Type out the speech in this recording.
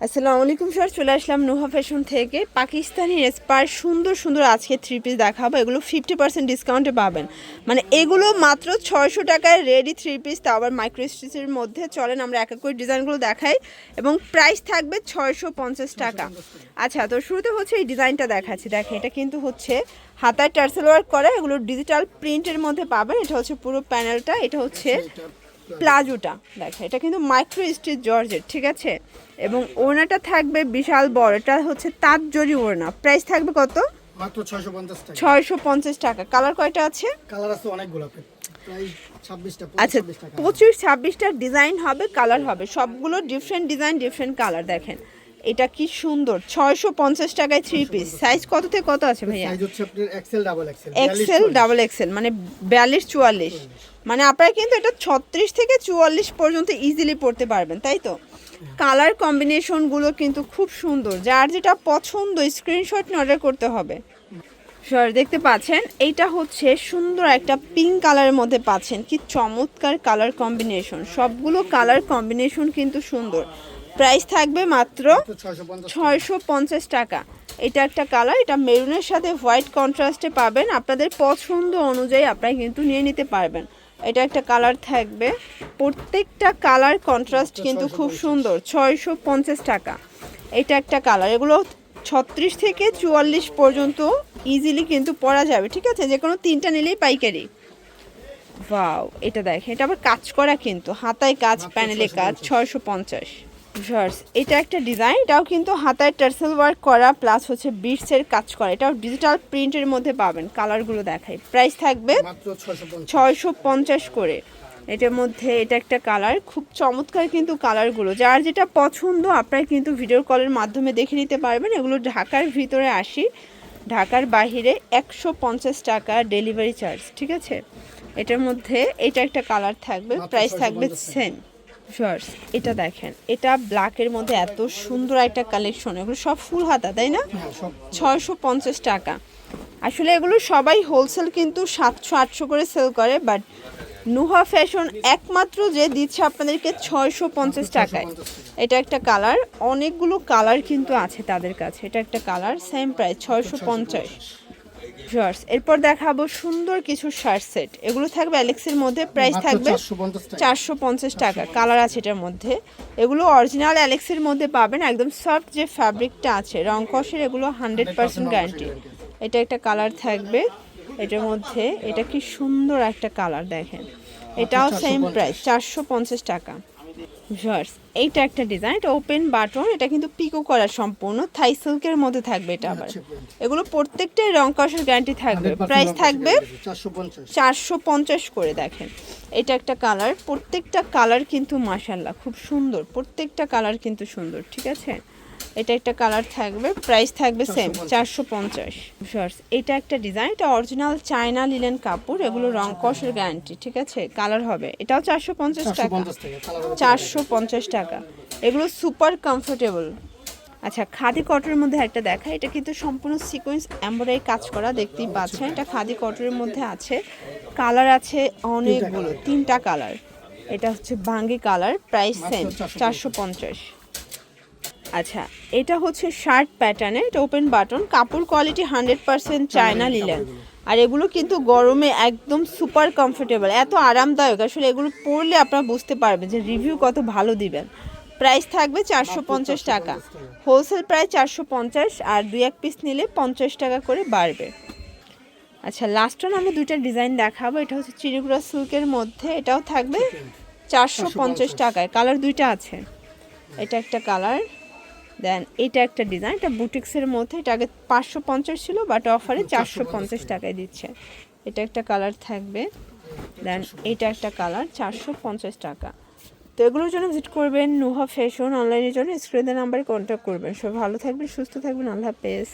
আসসালামু আলাইকুম স্যার, চলে আসলাম নুহা ফ্যাশন থেকে। পাকিস্তানি রেসপার সুন্দর সুন্দর আজকে 3 পিস দেখাবো। এগুলো 50% ডিসকাউন্টে পাবেন। মানে এগুলো মাত্র 600 টাকায় রেডি 3 পিস, তাও আবার মাইক্রো স্টিচের মধ্যে। চলেন আমরা এক এক করে ডিজাইনগুলো দেখাই এবং প্রাইস থাকবে 650 টাকা। আচ্ছা, তো শুরুতে হচ্ছে এই ডিজাইনটা দেখাচ্ছি। দেখেন, এটা কিন্তু হচ্ছে হাতায় টার্সেল ওয়ার্ক করা, এগুলো ডিজিটাল প্রিন্টের মধ্যে পাবেন। এটা হচ্ছে পুরো প্যানেলটা, এটা হচ্ছে প্লাজোটা। দেখেন, এটা কিন্তু মাইক্রো স্টিচ জর্জেট, ঠিক আছে। এবং ওড়নাটা থাকবে বিশাল বড়, এটা হচ্ছে তাঁত জরি ওড়না। প্রাইস থাকবে কত? মাত্র 650 টাকা। 650 টাকা। কালার কয়টা আছে? কালার আছে অনেকগুলো, প্রায় 26টা। আচ্ছা, 25-26টা ডিজাইন হবে, কালার হবে, সবগুলো ডিফারেন্ট ডিজাইন, ডিফারেন্ট কালার। দেখেন এটা কি সুন্দর, 650 টাকায় 3 পিস। সাইজ কত থেকে কত আছে ভাইয়া? সাইজ হচ্ছে আপনার XL double XL. XL double XL মানে 42-44। মানে আপনারা কিন্তু এটা 36 থেকে 44 পর্যন্ত ইজিলি পড়তে পারবেন, তাই তো? কালার কম্বিনেশনগুলো কিন্তু খুব সুন্দর। যার যেটা পছন্দ স্ক্রিনশট নিয়ে অর্ডার করতে হবে। স্যার দেখতে পাচ্ছেন, এইটা হচ্ছে সুন্দর একটা পিঙ্ক কালারের মধ্যে পাচ্ছেন। কি চমৎকার কালার কম্বিনেশন, সবগুলো কালার কম্বিনেশন কিন্তু সুন্দর। প্রাইস থাকবে মাত্র 650 টাকা। এটা একটা কালার, এটা মেরুনের সাথে হোয়াইট কন্ট্রাস্টে পাবেন। আপনাদের পছন্দ অনুযায়ী আপনারা কিন্তু নিয়ে নিতে পারবেন। এটা একটা কালার থাকবে, প্রত্যেকটা কালার কন্ট্রাস্ট কিন্তু খুব সুন্দর। 650 টাকা। এটা একটা কালার, এগুলো 36 থেকে 44 পর্যন্ত ইজিলি কিন্তু পরা যাবে, ঠিক আছে। যে কোনো 3টা নিলেই পাইকারি। ওয়াও, এটা দেখেন, এটা আবার কাজ করা, কিন্তু হাতায় কাজ, প্যানেলে কাজ। 650। ভিউয়ার্স, এটা একটা ডিজাইন, এটাও কিন্তু হাতায় টার্সেল ওয়ার্ক করা প্লাস হচ্ছে বিটসের কাজ করা। এটাও ডিজিটাল প্রিন্টের মধ্যে পাবেন। কালারগুলো দেখাই, প্রাইস থাকবে মাত্র 650 করে। এটার মধ্যে এটা একটা কালার, খুব চমৎকার কিন্তু কালারগুলো। যার যেটা পছন্দ আপনারা কিন্তু ভিডিও কলের মাধ্যমে দেখে নিতে পারবেন। এগুলো ঢাকার ভিতরে 80, ঢাকার বাহিরে 150 টাকা ডেলিভারি চার্জ, ঠিক আছে। এটার মধ্যে এটা একটা কালার থাকবে, প্রাইস থাকবে সেম। শর্টস, এটা দেখেন, এটা ব্ল্যাকের মধ্যে এত সুন্দর একটা কালেকশন। এগুলো সব ফুল হাতা, তাই না? 650 টাকা। আসলে এগুলো সবাই হোলসেল কিন্তু 700-800 করে সেল করে, বাট নুহা ফ্যাশন একমাত্র যে দিচ্ছে আপনাদেরকে 650 টাকায়। এটা একটা কালার, অনেকগুলো কালার কিন্তু আছে তাদের কাছে। এটা একটা কালার, সেম প্রাইস 650। শর্টস, এরপর দেখাবো সুন্দর কিছু শার্ট সেট। এগুলো থাকবে অ্যালেক্সের মধ্যে, প্রাইস থাকবে 450 টাকা। কালার আছে এটার মধ্যে। এগুলো অরিজিনাল অ্যালেক্সের মধ্যে পাবেন, একদম সফট যে ফ্যাব্রিকটা আছে, রং কষের, এগুলো 100% গ্যারান্টি। এটা একটা কালার থাকবে এটার মধ্যে। এটা কি সুন্দর একটা কালার, দেখেন। এটাও সেম প্রাইস 450 টাকা। ভিউয়ার্স, এইটা একটা ডিজাইন, এটা ওপেন বাটন, এটা কিন্তু পিকো করা সম্পূর্ণ থাই সিল্কের মধ্যে থাকবে। এটা আবার এগুলো প্রত্যেকটাই রং কষের গ্যারান্টি থাকবে। প্রাইস থাকবে 450 করে। দেখেন, এটা একটা কালার, প্রত্যেকটা কালার কিন্তু মাশাআল্লাহ খুব সুন্দর, প্রত্যেকটা কালার কিন্তু সুন্দর, ঠিক আছে। এটা একটা কালার থাকবে, প্রাইস থাকবে সেম 450। শর্টস, এটা একটা ডিজাইন, এটা অরিজিনাল চায়না লিলেন কাপড়, এগুলো রং কষের গ্যারান্টি, ঠিক আছে। কালার হবে, এটাও 450 টাকা। 450 টাকা। এগুলো সুপার কমফোর্টেবল। আচ্ছা, খাদি কটনের মধ্যে একটা দেখা, এটা কিন্তু সম্পূর্ণ সিকোয়েন্স এমব্রয়ডারি কাজ করা, দেখতেই পাচ্ছেন। এটা খাদি কটনের মধ্যে আছে, কালার আছে অনেকগুলো, 3টা কালার। এটা হচ্ছে বাঙ্গি কালার, প্রাইস সেম 450। আচ্ছা, এটা হচ্ছে শার্ট প্যাটার্নে, এটা ওপেন বাটন, কাপড় কোয়ালিটি 100% চায়না লিলেন। আর এগুলো কিন্তু গরমে একদম সুপার কমফোর্টেবল, এত আরামদায়ক। আসলে এগুলো পরলে আপনারা বুঝতে পারবেন যে রিভিউ কত ভালো দিবেন। প্রাইস থাকবে 450 টাকা। হোলসেল প্রাইস 450, আর 2-1 পিস নিলে 50 টাকা করে বাড়বে। আচ্ছা, লাস্ট ওয়ান আমরা 2টা ডিজাইন দেখাবো। এটা হচ্ছে চিরিগুড়া সিল্কের মধ্যে, এটাও থাকবে 450 টাকায়। কালার 2টা আছে, এটা একটা কালার, দেন এটা একটা ডিজাইন, এটা বুটিক্সের মধ্যে। এটা আগে 550 ছিল, বাট অফারে 450 টাকায় দিচ্ছে। এটা একটা কালার থাকবে, দেন এটা একটা কালার, 450 টাকা। তো এগুলোর জন্য ভিজিট করবেন নুহা ফ্যাশন। অনলাইনের জন্য স্ক্রিনের নাম্বারে কন্ট্যাক্ট করবেন। সব ভালো থাকবেন, সুস্থ থাকবেন, আল্লাহ হাফেজ।